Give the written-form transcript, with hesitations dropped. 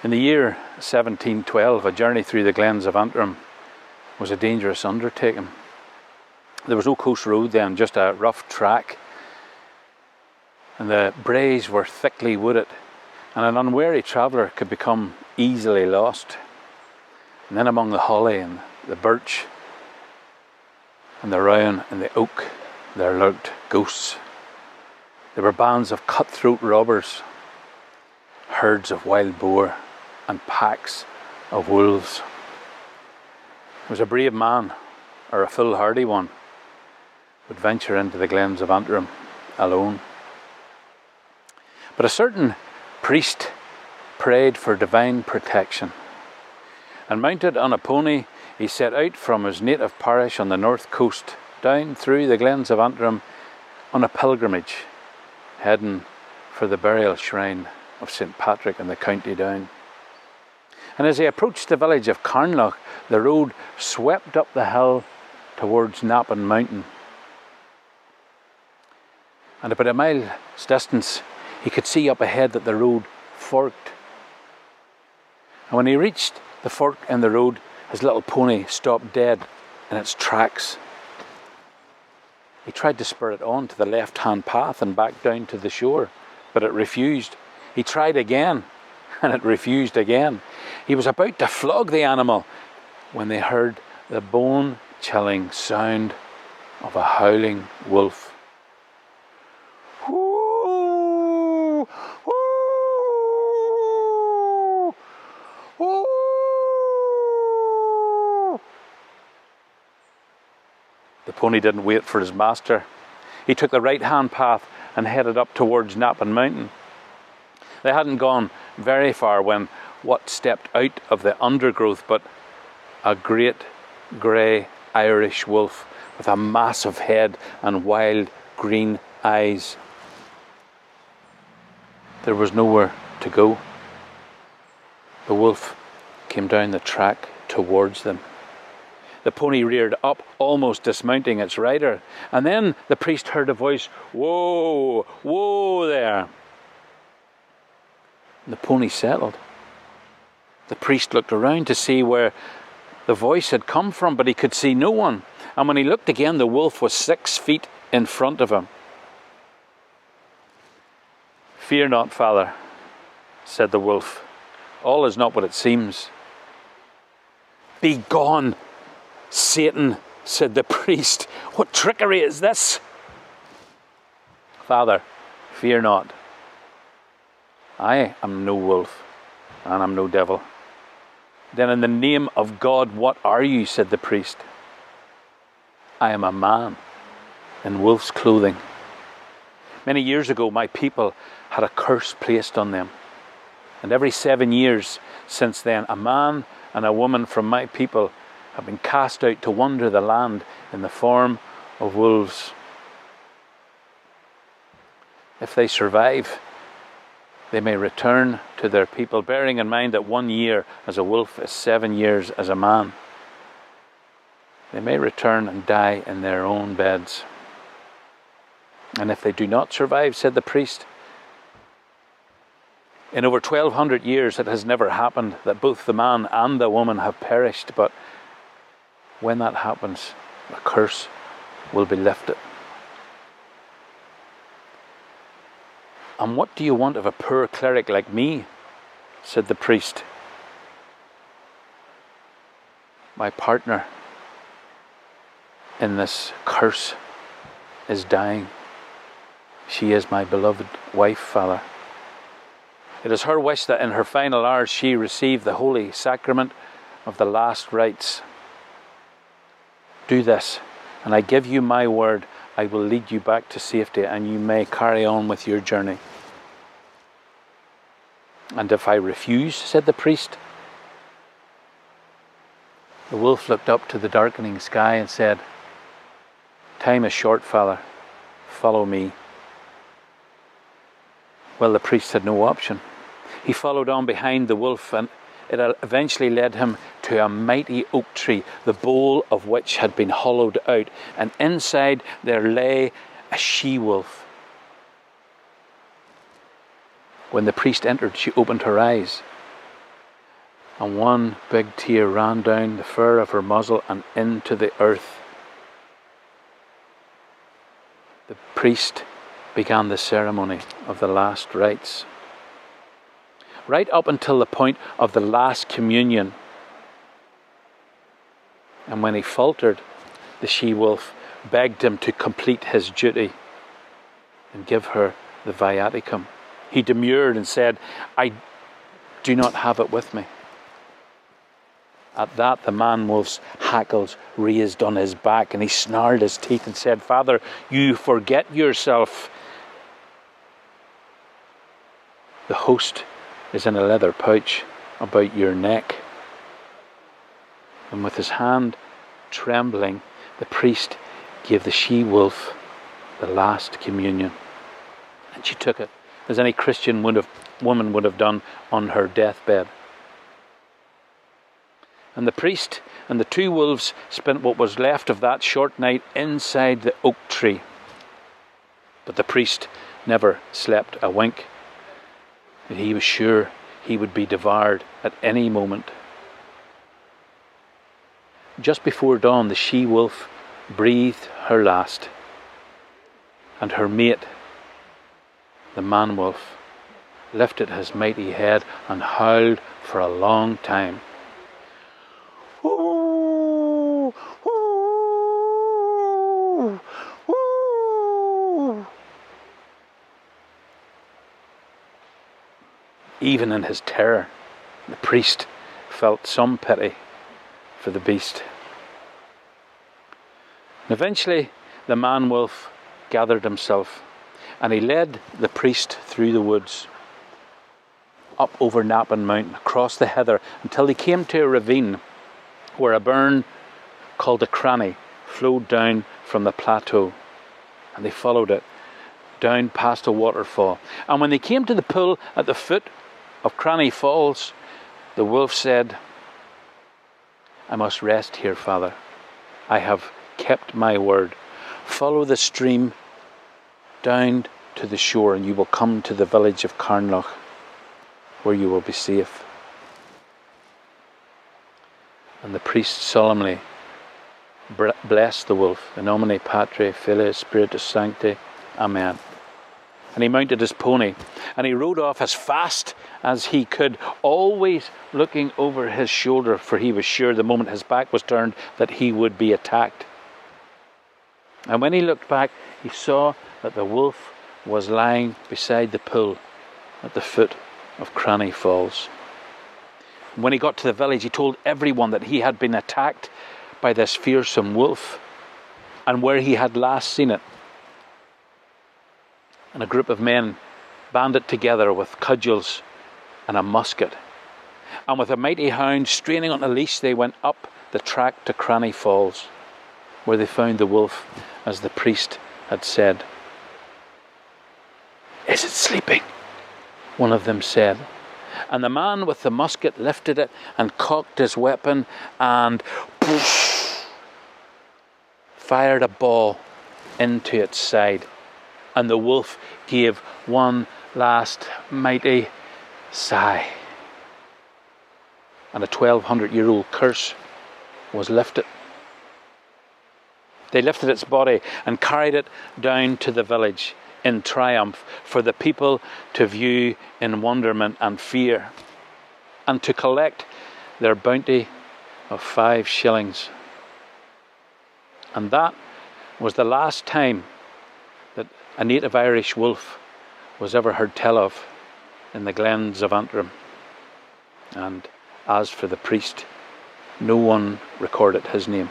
In the year 1712, a journey through the glens of Antrim was a dangerous undertaking. There was no coast road then, just a rough track, and the braes were thickly wooded, and an unwary traveller could become easily lost. And then among the holly and the birch and the rowan and the oak, there lurked ghosts. There were bands of cutthroat robbers, herds of wild boar, and packs of wolves. It was a brave man, or a foolhardy one, would venture into the glens of Antrim alone. But a certain priest prayed for divine protection, and mounted on a pony, he set out from his native parish on the north coast, down through the glens of Antrim on a pilgrimage, heading for the burial shrine of St. Patrick in the County Down. And as he approached the village of Carnlough, the road swept up the hill towards Nappin Mountain. And about a mile's distance, he could see up ahead that the road forked. And when he reached the fork in the road, his little pony stopped dead in its tracks. He tried to spur it on to the left-hand path and back down to the shore, but it refused. He tried again, and it refused again. He was about to flog the animal when they heard the bone-chilling sound of a howling wolf. Woo! Woo! Woo! The pony didn't wait for his master. He took the right-hand path and headed up towards Nappin Mountain. They hadn't gone very far when what stepped out of the undergrowth but a great grey Irish wolf with a massive head and wild green eyes. There was nowhere to go. The wolf came down the track towards them. The pony reared up, almost dismounting its rider, and then the priest heard a voice, "Whoa, whoa there." The pony settled. The priest looked around to see where the voice had come from, but he could see no one. And when he looked again, the wolf was 6 feet in front of him. "Fear not, Father," said the wolf. "All is not what it seems." "Be gone, Satan," said the priest. "What trickery is this?" "Father, fear not. I am no wolf, and I'm no devil." "Then in the name of God, what are you?" said the priest. "I am a man in wolf's clothing. Many years ago, my people had a curse placed on them. And every 7 years since then, a man and a woman from my people have been cast out to wander the land in the form of wolves. If they survive, they may return to their people, bearing in mind that 1 year as a wolf is 7 years as a man. They may return and die in their own beds. And if they do not survive," said the priest, "in over 1,200 years it has never happened that both the man and the woman have perished, but when that happens, the curse will be lifted." "And what do you want of a poor cleric like me?" said the priest. "My partner in this curse is dying. She is my beloved wife, Father. It is her wish that in her final hours she receive the holy sacrament of the last rites. Do this, and I give you my word, I will lead you back to safety, and you may carry on with your journey." "And if I refuse?" said the priest. The wolf looked up to the darkening sky and said, "Time is short, Father. Follow me." Well, the priest had no option. He followed on behind the wolf, and it eventually led him to a mighty oak tree, the bole of which had been hollowed out, and inside there lay a she-wolf. When the priest entered, she opened her eyes, and one big tear ran down the fur of her muzzle and into the earth. The priest began the ceremony of the last rites. Right up until the point of the last communion. And when he faltered, the she-wolf begged him to complete his duty and give her the viaticum. He demurred and said, "I do not have it with me." At that, the man-wolf's hackles raised on his back, and he snarled his teeth and said, "Father, you forget yourself. The host is in a leather pouch about your neck." And with his hand trembling, the priest gave the she-wolf the last communion. And she took it, as any Christian woman would have done on her deathbed. And the priest and the two wolves spent what was left of that short night inside the oak tree. But the priest never slept a wink. He was sure he would be devoured at any moment. Just before dawn, the she-wolf breathed her last, and her mate, the man-wolf, lifted his mighty head and howled for a long time. Ooh, ooh, ooh. Even in his terror, the priest felt some pity for the beast. And eventually, the man-wolf gathered himself, and he led the priest through the woods, up over Nappin Mountain, across the heather, until he came to a ravine where a burn called the Cranny flowed down from the plateau. And they followed it down past a waterfall. And when they came to the pool at the foot of Cranny Falls, the wolf said, "I must rest here, Father. I have kept my word. Follow the stream down to the shore, and you will come to the village of Carnlough, where you will be safe." And the priest solemnly blessed the wolf, "In nomine Patri, Filii, Spiritus Sancti, Amen." And he mounted his pony, and he rode off as fast as he could, always looking over his shoulder, for he was sure the moment his back was turned that he would be attacked. And when he looked back, he saw that the wolf was lying beside the pool at the foot of Cranny Falls. And when he got to the village, he told everyone that he had been attacked by this fearsome wolf and where he had last seen it. And a group of men banded together with cudgels and a musket. And with a mighty hound straining on a leash, they went up the track to Cranny Falls, where they found the wolf as the priest had said. "Is it sleeping?" one of them said. And the man with the musket lifted it and cocked his weapon and fired a ball into its side. And the wolf gave one last mighty sigh. And a 1,200-year-old curse was lifted. They lifted its body and carried it down to the village in triumph for the people to view in wonderment and fear, and to collect their bounty of 5 shillings. And that was the last time that a native Irish wolf was ever heard tell of in the glens of Antrim. And as for the priest, no one recorded his name.